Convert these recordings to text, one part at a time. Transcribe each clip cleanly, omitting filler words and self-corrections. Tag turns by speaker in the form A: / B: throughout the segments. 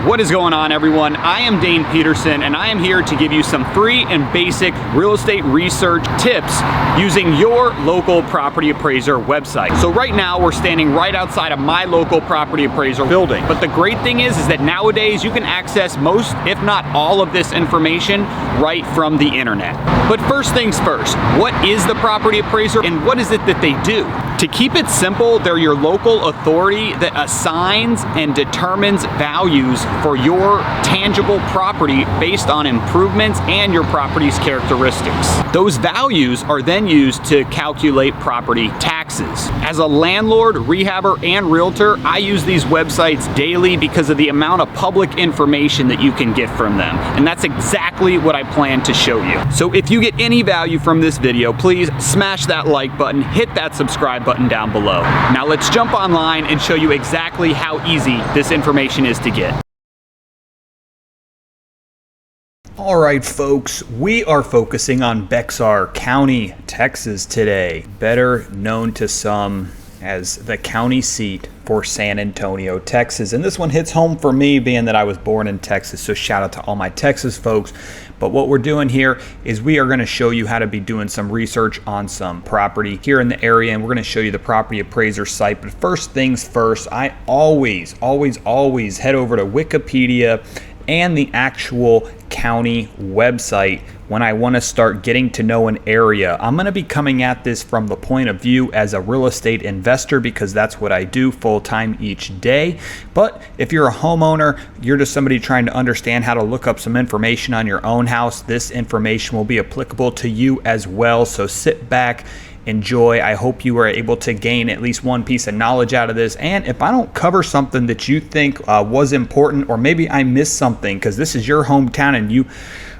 A: What is going on, everyone? I am Dane Peterson, and I am here to give you some free and basic real estate research tips using your local property appraiser website. So right now we're standing right outside of my local property appraiser building. But the great thing is that nowadays you can access most, if not all, of this information right from the internet. But first things first, what is the property appraiser and what is it that they do? To keep it simple, they're your local authority that assigns and determines values for your tangible property based on improvements and your property's characteristics. Those values are then used to calculate property taxes. As a landlord, rehabber, and realtor, I use these websites daily because of the amount of public information that you can get from them. And that's exactly what I plan to show you. So if you get any value from this video, please smash that like button, hit that subscribe button down below. Now let's jump online and show you exactly how easy this information is to get. All right, folks, we are focusing on Bexar County, Texas today, better known to some as the county seat for San Antonio, Texas. And this one hits home for me, being that I was born in Texas, so shout out to all my Texas folks. But what we're doing here is we are going to show you how to be doing some research on some property here in the area, and we're going to show you the property appraiser site. But first things first, I always head over to Wikipedia and the actual county website when I want to start getting to know an area. I'm going to be coming at this from the point of view as a real estate investor because that's what I do full time each day. But if you're a homeowner, you're just somebody trying to understand how to look up some information on your own house, this information will be applicable to you as well. So sit back, enjoy. I hope you are able to gain at least one piece of knowledge out of this. And if I don't cover something that you think was important, or maybe I missed something because this is your hometown and you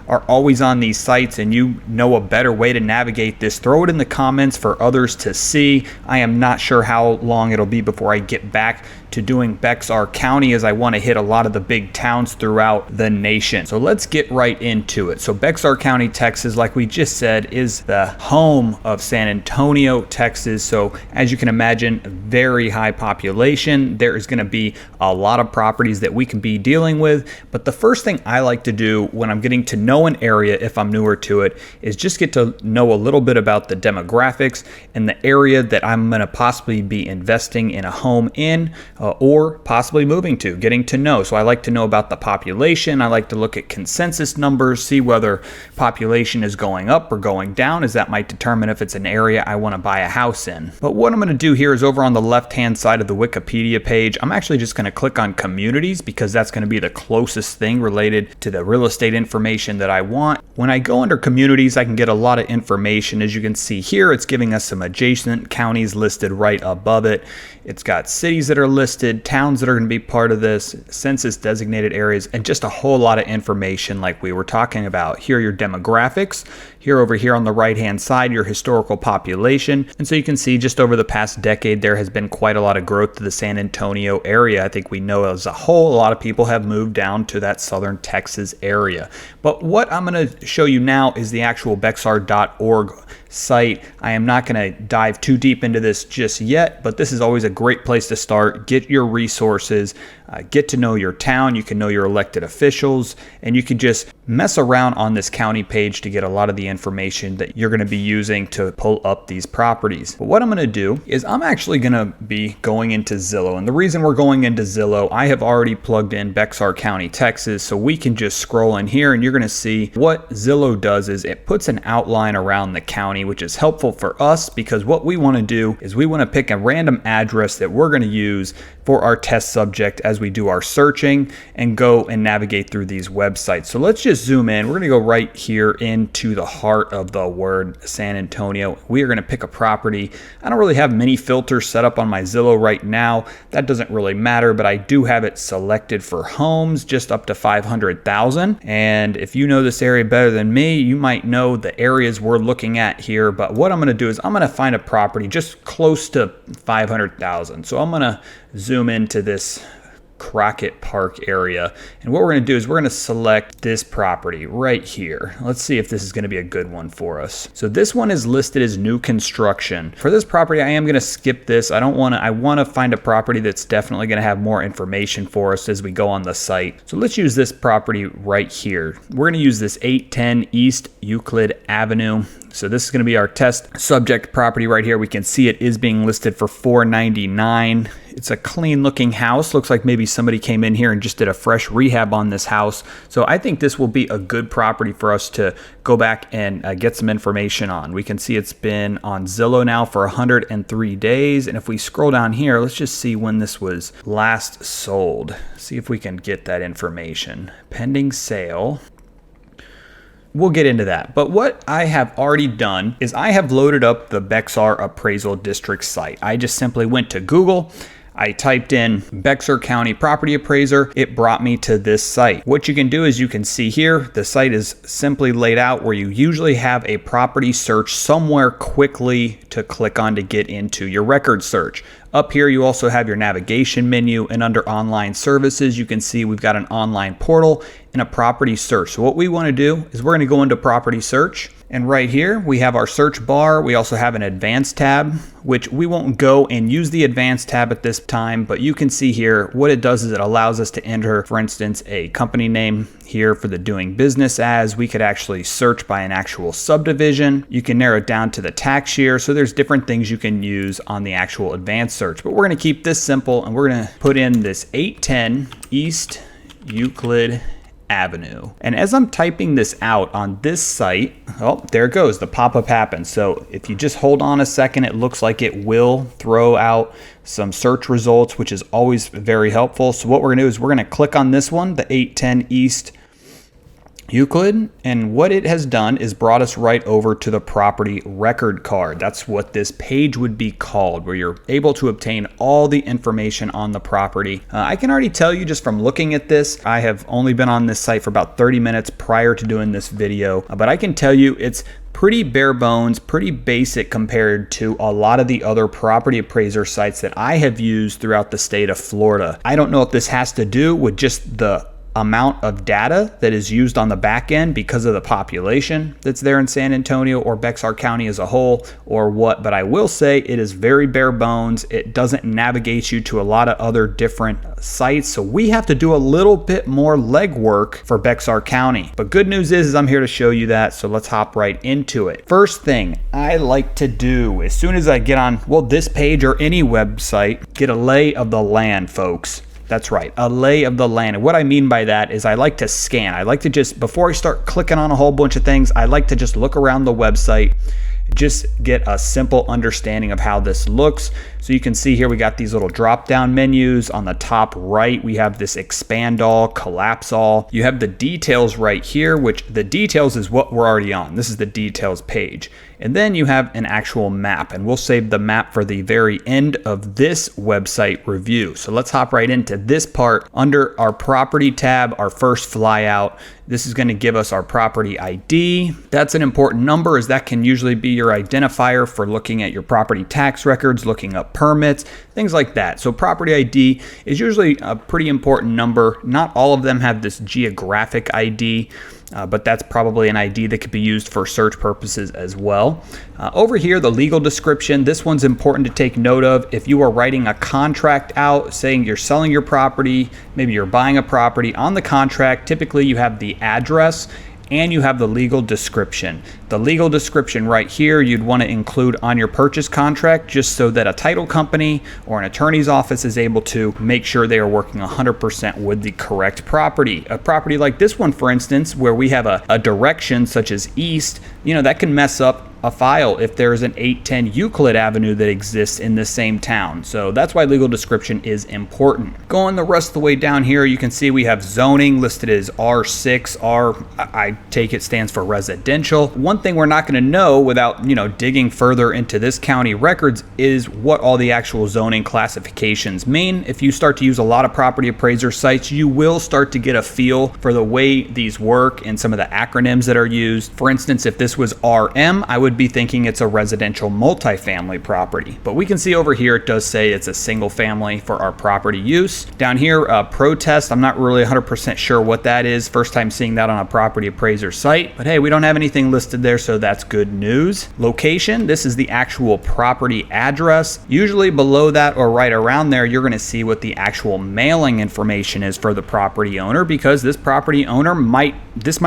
A: are always on these sites and you know a better way to navigate this, throw it in the comments for others to see. I am not sure how long it'll be before I get back to doing Bexar County, as I want to hit a lot of the big towns throughout the nation. So let's get right into it. So Bexar County, Texas, like we just said, is the home of San Antonio, Texas. So as you can imagine, very high population. There is going to be a lot of properties that we can be dealing with. But the first thing I like to do when I'm getting to know an area, if I'm newer to it, is just get to know a little bit about the demographics and the area that I'm going to possibly be investing in a home in, or possibly moving to, getting to know. So I like to know about the population. I like to look at consensus numbers, see whether population is going up or going down, as that might determine if it's an area I want to buy a house in. But what I'm going to do here is over on the left-hand side of the Wikipedia page, I'm actually just going to click on communities because that's going to be the closest thing related to the real estate information that I want. When I go under communities, I can get a lot of information. As you can see here, it's giving us some adjacent counties listed right above it. It's got cities that are listed, towns that are going to be part of this, census designated areas, and just a whole lot of information like we were talking about. Here are your demographics. Here over here on the right hand side, your historical population. And so you can see just over the past decade, there has been quite a lot of growth to the San Antonio area. I think we know as a whole, a lot of people have moved down to that southern Texas area. But what I'm going to show you now is the actual Bexar.org site. I am not going to dive too deep into this just yet, but this is always a great place to start. Get your resources, get to know your town. You can know your elected officials, and you can just mess around on this county page to get a lot of the information that you're going to be using to pull up these properties. But what I'm going to do is I'm actually going to be going into Zillow. And the reason we're going into Zillow, I have already plugged in Bexar County, Texas, so we can just scroll in here and you're going to see what Zillow does is it puts an outline around the county, which is helpful for us because what we want to do is we want to pick a random address that we're going to use for our test subject as we do our searching and go and navigate through these websites. So let's just zoom in. We're going to go right here into the heart of the word San Antonio. We are going to pick a property. I don't really have many filters set up on my Zillow right now. That doesn't really matter, but I do have it selected for homes just up to 500,000. And if you know this area better than me, you might know the areas we're looking at here. But what I'm going to do is I'm going to find a property just close to 500,000. So I'm going to zoom into this Crockett Park area. And what we're going to do is we're going to select this property right here. Let's see if this is going to be a good one for us. So this one is listed as new construction. For this property, I am going to skip this. I want to find a property that's definitely going to have more information for us as we go on the site. So let's use this property right here. We're going to use this 810 East Euclid Avenue. So this is going to be our test subject property right here. We can see it is being listed for $499. It's a clean looking house. Looks like maybe somebody came in here and just did a fresh rehab on this house. So I think this will be a good property for us to go back and get some information on. We can see it's been on Zillow now for 103 days. And if we scroll down here, let's just see when this was last sold. See if we can get that information. Pending sale. We'll get into that. But what I have already done is I have loaded up the Bexar Appraisal District site. I just simply went to Google. I typed in Bexar County Property Appraiser. It brought me to this site. What you can do is you can see here, the site is simply laid out where you usually have a property search somewhere quickly to click on to get into your record search. Up here, you also have your navigation menu, and under online services, you can see we've got an online portal and a property search. So what we want to do is we're going to go into property search. And right here, we have our search bar. We also have an advanced tab, which we won't go and use the advanced tab at this time, but you can see here what it does is it allows us to enter, for instance, a company name here for the doing business as. We could actually search by an actual subdivision. You can narrow it down to the tax year. So there's different things you can use on the actual advanced search, but we're going to keep this simple and we're going to put in this 810 East Euclid Avenue. And as I'm typing this out on this site, oh, there it goes. The pop-up happens. So if you just hold on a second, it looks like it will throw out some search results, which is always very helpful. So what we're going to do is we're going to click on this one, the 810 East Euclid, and what it has done is brought us right over to the property record card. That's what this page would be called, where you're able to obtain all the information on the property. I can already tell you just from looking at this, I have only been on this site for about 30 minutes prior to doing this video, but I can tell you it's pretty bare bones, pretty basic compared to a lot of the other property appraiser sites that I have used throughout the state of Florida. I don't know if this has to do with just the amount of data that is used on the back end because of the population that's there in San Antonio or Bexar County as a whole or what, but I will say it is very bare bones. It doesn't navigate you to a lot of other different sites, so we have to do a little bit more legwork for Bexar County. But good news is I'm here to show you that, so let's hop right into it. First thing I like to do as soon as I get on, well, this page or any website, get a lay of the land, folks. That's right, a lay of the land. And what I mean by that is I like to scan. I like to just, before I start clicking on a whole bunch of things, I like to just look around the website, just get a simple understanding of how this looks. So you can see here we got these little drop down menus. On the top right, we have this expand all, collapse all. You have the details right here, which the details is what we're already on. This is the details page. And then you have an actual map, and we'll save the map for the very end of this website review. So let's hop right into this part. Under our property tab, our first flyout, this is going to give us our property ID. That's an important number, as that can usually be your identifier for looking at your property tax records, looking up permits, things like that. So property ID is usually a pretty important number. Not all of them have this geographic ID, but that's probably an ID that could be used for search purposes as well. Over here, the legal description, this one's important to take note of. If you are writing a contract out saying you're selling your property, maybe you're buying a property, on the contract, typically you have the address and you have the legal description. The legal description right here you'd want to include on your purchase contract, just so that a title company or an attorney's office is able to make sure they are working 100% with the correct property. A property like this one, for instance, where we have a direction such as east, that can mess up a file if there is an 810 Euclid Avenue that exists in the same town. So that's why legal description is important. Going the rest of the way down here, you can see we have zoning listed as R6. R, I take it, stands for residential. One thing we're not going to know without, digging further into this county records is what all the actual zoning classifications mean. If you start to use a lot of property appraiser sites, you will start to get a feel for the way these work and some of the acronyms that are used. For instance, if this was RM, I would would be thinking it's a residential multifamily property. But we can see over here it does say it's a single family for our property use. Down here, protest, I'm not really 100% sure what that is. First time seeing that on a property appraiser site. But hey, we don't have anything listed there, so that's good news. Location, this is the actual property address. Usually below that or right around there, you're going to see what the actual mailing information is for the property owner, because this property owner might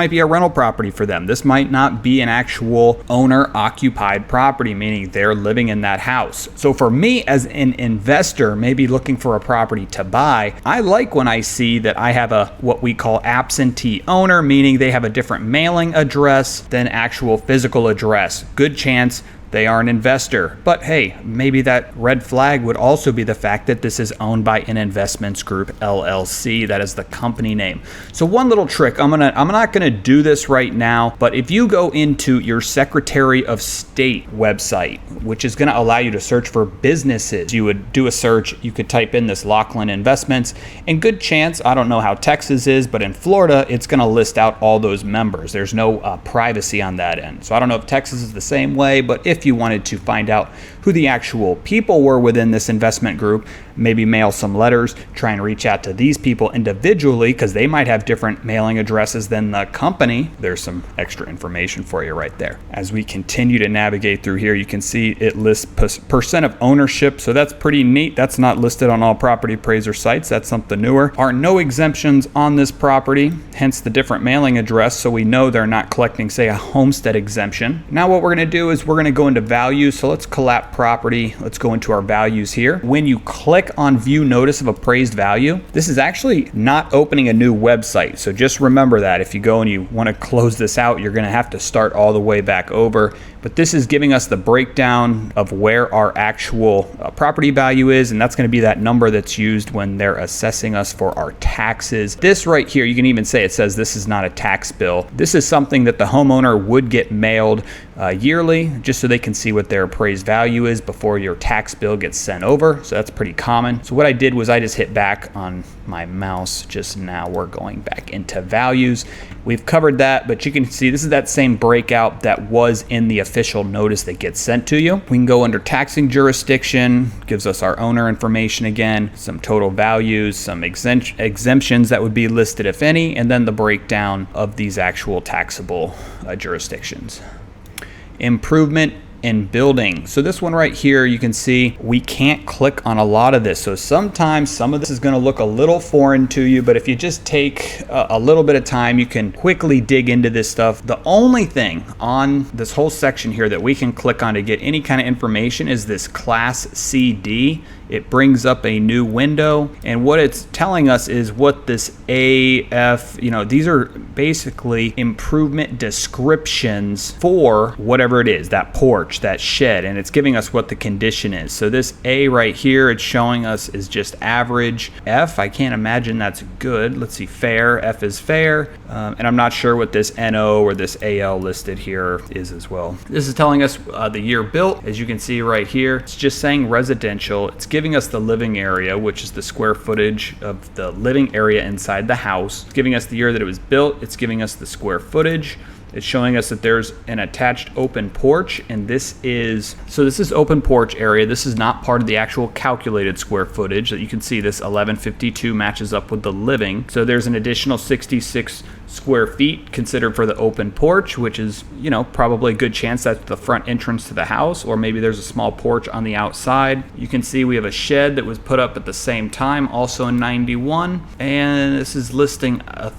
A: be a rental property for them. This might not be an actual owner occupied property, meaning they're living in that house. So for me as an investor, maybe looking for a property to buy, I like when I see that I have a what we call absentee owner, meaning they have a different mailing address than actual physical address. Good chance they are an investor. But hey, maybe that red flag would also be the fact that this is owned by an investments group LLC. That is the company name. So one little trick, I'm not gonna do this right now, but if you go into your Secretary of State website, which is gonna allow you to search for businesses, you would do a search, you could type in this Laughlin Investments, and good chance, I don't know how Texas is, but in Florida, it's gonna list out all those members. There's no privacy on that end. So I don't know if Texas is the same way, but if you wanted to find out who the actual people were within this investment group, maybe mail some letters, try and reach out to these people individually, because they might have different mailing addresses than the company. There's some extra information for you right there. As we continue to navigate through here, you can see it lists percent of ownership, so that's pretty neat. That's not listed on all property appraiser sites. That's something newer. Are no exemptions on this property, hence the different mailing address, so we know they're not collecting, say, a homestead exemption. Now what we're going to do is we're going to go into values. So let's collapse property. Let's go into our values here. When you click on view notice of appraised value, this is actually not opening a new website. So just remember that if you go and you want to close this out, you're going to have to start all the way back over. But this is giving us the breakdown of where our actual property value is, and that's going to be that number that's used when they're assessing us for our taxes. This right here, you can even say it says this is not a tax bill. This is something that the homeowner would get mailed yearly, just so they can see what their appraised value is before your tax bill gets sent over. So that's pretty common. So what I did was I just hit back on my mouse just now. We're going back into values. We've covered that, but you can see this is that same breakout that was in the official notice that gets sent to you. We can go under taxing jurisdiction, gives us our owner information again, some total values, some exemptions that would be listed if any, and then the breakdown of these actual taxable jurisdictions. Improvement in building. So this one right here, you can see we can't click on a lot of this. So sometimes some of this is going to look a little foreign to you, but if you just take a little bit of time, you can quickly dig into this stuff. The only thing on this whole section here that we can click on to get any kind of information is this Class CD. It brings up a new window, and what it's telling us is what this AF, these are basically improvement descriptions for whatever it is, that porch, that shed, and it's giving us what the condition is. So this A right here, it's showing us is just average. F, I can't imagine that's good. Let's see, fair, F is fair, and I'm not sure what this NO or this AL listed here is as well. This is telling us the year built. As you can see right here, it's just saying residential. It's giving us the living area, which is the square footage of the living area inside the house. It's giving us the year that it was built. It's giving us the square footage. It's showing us that there's an attached open porch, and this is open porch area. This is not part of the actual calculated square footage. That you can see this 1152 matches up with the living. So there's an additional 66 square feet considered for the open porch, which is, probably a good chance that's the front entrance to the house, or maybe there's a small porch on the outside. You can see we have a shed that was put up at the same time, also in 91, and this is listing a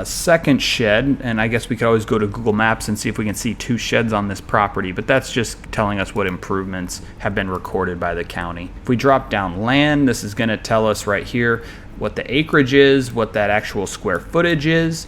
A: second shed, and I guess we could always go to Google Maps and see if we can see two sheds on this property, but that's just telling us what improvements have been recorded by the county. If we drop down land, this is going to tell us right here what the acreage is, what that actual square footage is.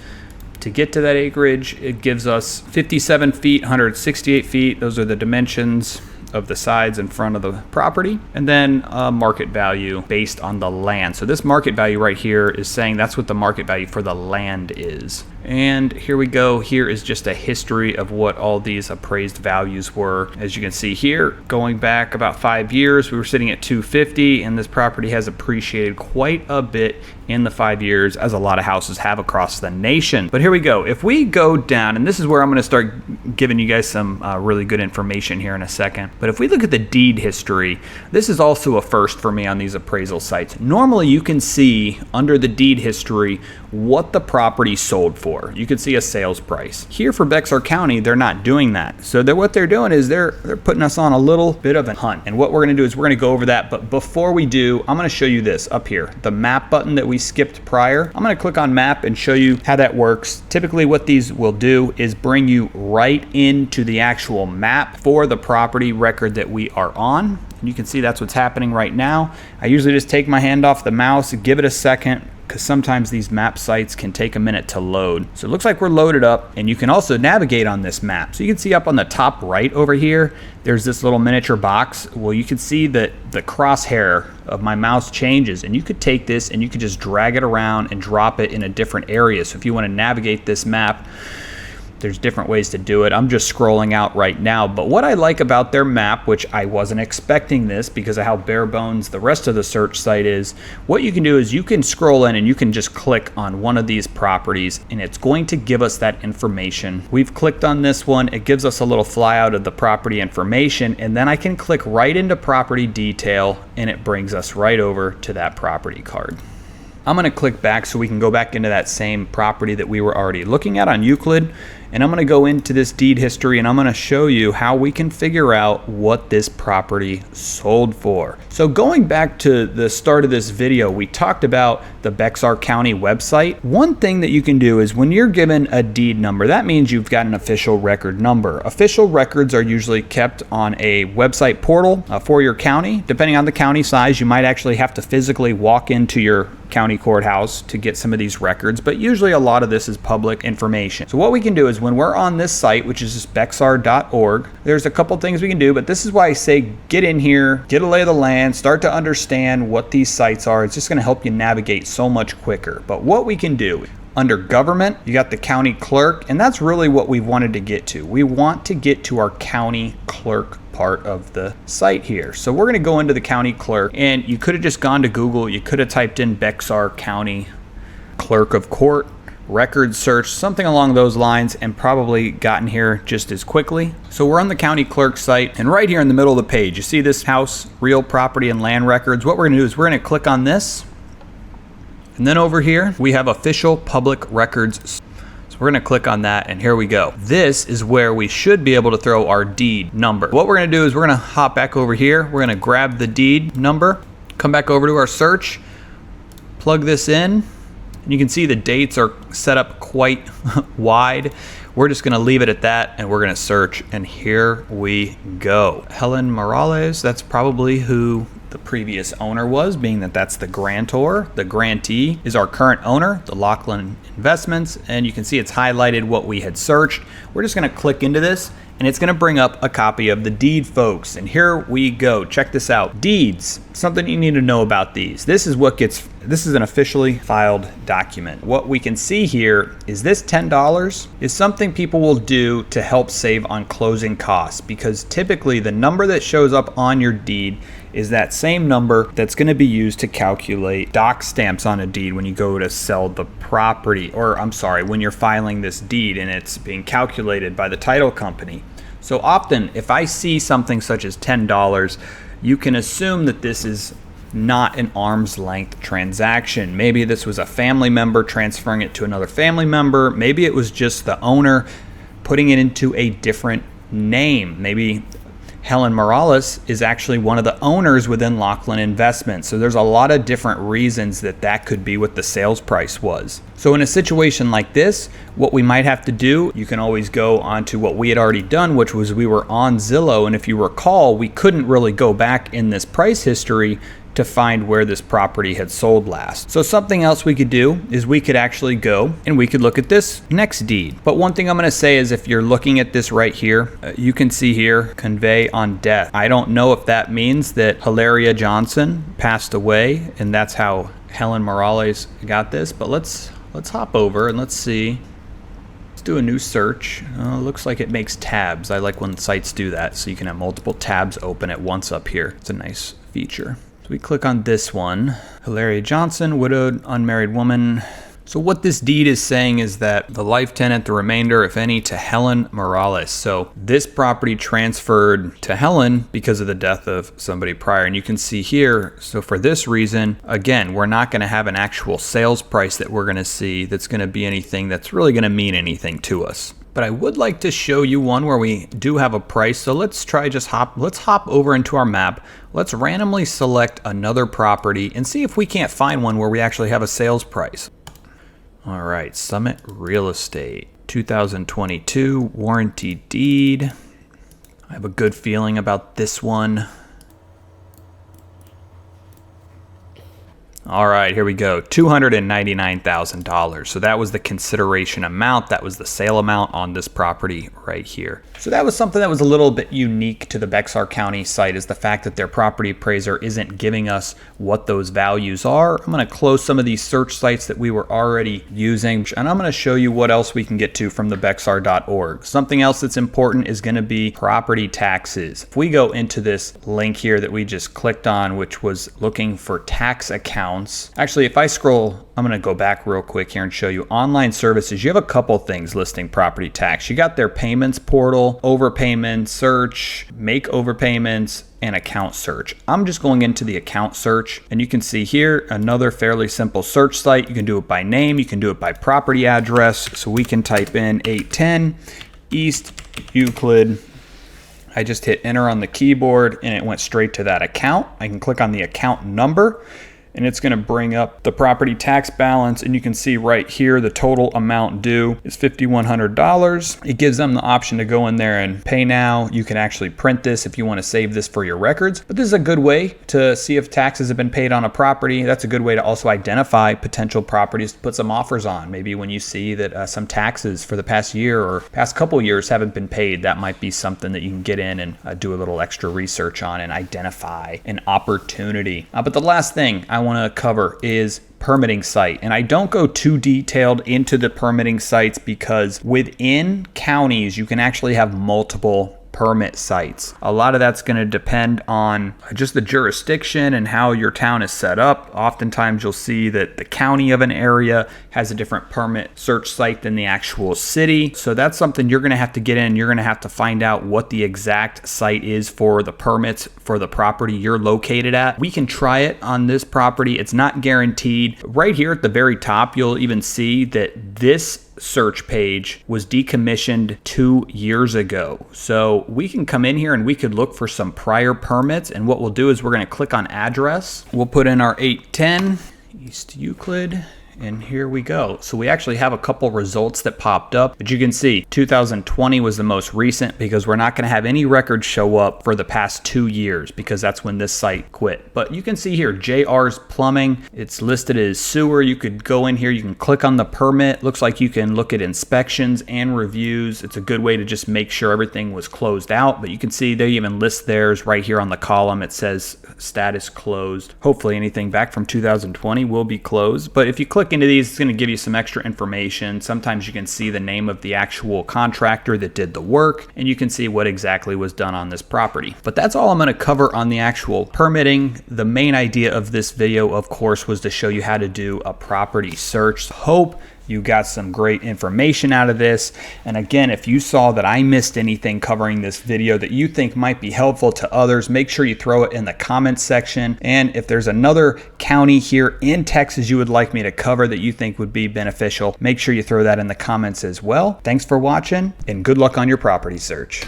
A: To get to that acreage, it gives us 57 feet, 168 feet. Those are the dimensions of the sides in front of the property, and then market value based on the land. So this market value right here is saying that's what the market value for the land is. And here we go. Here is just a history of what all these appraised values were. As you can see here, going back about 5 years, we were sitting at 250, and this property has appreciated quite a bit in the 5 years, as a lot of houses have across the nation. But here we go. If we go down, and this is where I'm going to start giving you guys some really good information here in a second. But if we look at the deed history, this is also a first for me on these appraisal sites. Normally you can see under the deed history what the property sold for. You can see a sales price. Here for Bexar County, they're not doing that. So what they're doing is they're putting us on a little bit of a hunt. And what we're going to do is we're going to go over that. But before we do, I'm going to show you this up here, the map button that we skipped prior. I'm going to click on map and show you how that works. Typically what these will do is bring you right into the actual map for the property record that we are on. And you can see that's what's happening right now. I usually just take my hand off the mouse and give it a second, because sometimes these map sites can take a minute to load. So it looks like we're loaded up, and you can also navigate on this map. So you can see up on the top right over here, there's this little miniature box. Well, you can see that the crosshair of my mouse changes, and you could take this and you could just drag it around and drop it in a different area. So if you want to navigate this map, there's different ways to do it. I'm just scrolling out right now. But what I like about their map, which I wasn't expecting this because of how bare bones the rest of the search site is, what you can do is you can scroll in and you can just click on one of these properties and it's going to give us that information. We've clicked on this one. It gives us a little flyout of the property information, and then I can click right into property detail and it brings us right over to that property card. I'm going to click back so we can go back into that same property that we were already looking at on Euclid. And I'm going to go into this deed history and I'm going to show you how we can figure out what this property sold for. So going back to the start of this video, we talked about the Bexar County website. One thing that you can do is when you're given a deed number, that means you've got an official record number. Official records are usually kept on a website portal for your county. Depending on the county size, you might actually have to physically walk into your county courthouse to get some of these records, but usually a lot of this is public information. So what we can do is when we're on this site, which is just bexar.org, there's a couple things we can do, but this is why I say get in here, get a lay of the land, start to understand what these sites are. It's just going to help you navigate so much quicker. But what we can do, under government, you got the county clerk, and that's really what we wanted to get to. We want to get to our county clerk part of the site here. So we're going to go into the county clerk, and you could have just gone to Google. You could have typed in Bexar County Clerk of Court, record search, something along those lines, and probably gotten here just as quickly. So we're on the county clerk site, and right here in the middle of the page, you see this house, real property and land records. What we're going to do is we're going to click on this. And then over here, we have official public records. So we're going to click on that, and here we go. This is where we should be able to throw our deed number. What we're going to do is we're going to hop back over here. We're going to grab the deed number, come back over to our search, plug this in, and you can see the dates are set up quite wide. We're just going to leave it at that, and we're going to search, and here we go. Helen Morales, that's probably who the previous owner was, being that that's the grantor. The grantee is our current owner, the Laughlin Investments, and you can see it's highlighted what we had searched. We're just going to click into this, and it's going to bring up a copy of the deed, folks. And here we go. Check this out. Deeds, something you need to know about these. This is an officially filed document. What we can see here is this $10 is something people will do to help save on closing costs, because typically the number that shows up on your deed is that same number that's going to be used to calculate doc stamps on a deed when you go to sell the property, or I'm sorry, when you're filing this deed and it's being calculated by the title company. So often if I see something such as $10, you can assume that this is not an arm's length transaction. Maybe this was a family member transferring it to another family member. Maybe it was just the owner putting it into a different name. Maybe Helen Morales is actually one of the owners within Laughlin Investments. So there's a lot of different reasons that could be what the sales price was. So in a situation like this, what we might have to do, you can always go onto what we had already done, which was we were on Zillow. And if you recall, we couldn't really go back in this price history to find where this property had sold last. So something else we could do is we could actually go and we could look at this next deed. But one thing I'm going to say is if you're looking at this right here, you can see here, convey on death. I don't know if that means that Hilaria Johnson passed away and that's how Helen Morales got this, but let's hop over and let's see. Let's do a new search. Looks like it makes tabs. I like when sites do that, so you can have multiple tabs open at once up here. It's a nice feature. So we click on this one. Hilaria Johnson, widowed, unmarried woman. So what this deed is saying is that the life tenant, the remainder, if any, to Helen Morales. So this property transferred to Helen because of the death of somebody prior. And you can see here, so for this reason, again, we're not going to have an actual sales price that we're going to see that's going to be anything that's really going to mean anything to us. But I would like to show you one where we do have a price. So let's hop over into our map. Let's randomly select another property and see if we can't find one where we actually have a sales price. All right, Summit Real Estate, 2022 warranty deed. I have a good feeling about this one. All right, here we go, $299,000. So that was the consideration amount. That was the sale amount on this property right here. So that was something that was a little bit unique to the Bexar County site, is the fact that their property appraiser isn't giving us what those values are. I'm gonna close some of these search sites that we were already using, and I'm gonna show you what else we can get to from the Bexar.org. Something else that's important is gonna be property taxes. If we go into this link here that we just clicked on, which was looking for tax accounts. Actually, if I scroll, I'm gonna go back real quick here and show you online services. You have a couple things listing property tax. You got their payments portal, overpayment search, make overpayments, and account search. I'm just going into the account search, and you can see here another fairly simple search site. You can do it by name, you can do it by property address. So we can type in 810 East Euclid. I just hit enter on the keyboard and it went straight to that account. I can click on the account number and it's going to bring up the property tax balance, and you can see right here the total amount due is $5,100. It gives them the option to go in there and pay now. You can actually print this if you want to save this for your records, but this is a good way to see if taxes have been paid on a property. That's a good way to also identify potential properties to put some offers on. Maybe when you see that some taxes for the past year or past couple years haven't been paid, that might be something that you can get in and do a little extra research on and identify an opportunity. But the last thing I want to cover is permitting site. And I don't go too detailed into the permitting sites because within counties, you can actually have multiple permit sites. A lot of that's going to depend on just the jurisdiction and how your town is set up. Oftentimes you'll see that the county of an area has a different permit search site than the actual city. So that's something you're going to have to get in. You're going to have to find out what the exact site is for the permits for the property you're located at. We can try it on this property. It's not guaranteed. Right here at the very top, you'll even see that this search page was decommissioned 2 years ago. So we can come in here and we could look for some prior permits, and what we'll do is we're going to click on address. We'll put in our 810 East Euclid, and here we go. So we actually have a couple results that popped up, but you can see 2020 was the most recent because we're not going to have any records show up for the past 2 years because that's when this site quit. But you can see here JR's Plumbing, it's listed as sewer. You could go in here, you can click on the permit. Looks like you can look at inspections and reviews. It's a good way to just make sure everything was closed out, but you can see they even list theirs right here on the column. It says status closed. Hopefully anything back from 2020 will be closed, but if you click into these, it's going to give you some extra information. Sometimes you can see the name of the actual contractor that did the work, and you can see what exactly was done on this property. But that's all I'm going to cover on the actual permitting. The main idea of this video, of course, was to show you how to do a property search. Hope you got some great information out of this. And again, if you saw that I missed anything covering this video that you think might be helpful to others, make sure you throw it in the comments section. And if there's another county here in Texas you would like me to cover that you think would be beneficial, make sure you throw that in the comments as well. Thanks for watching, and good luck on your property search.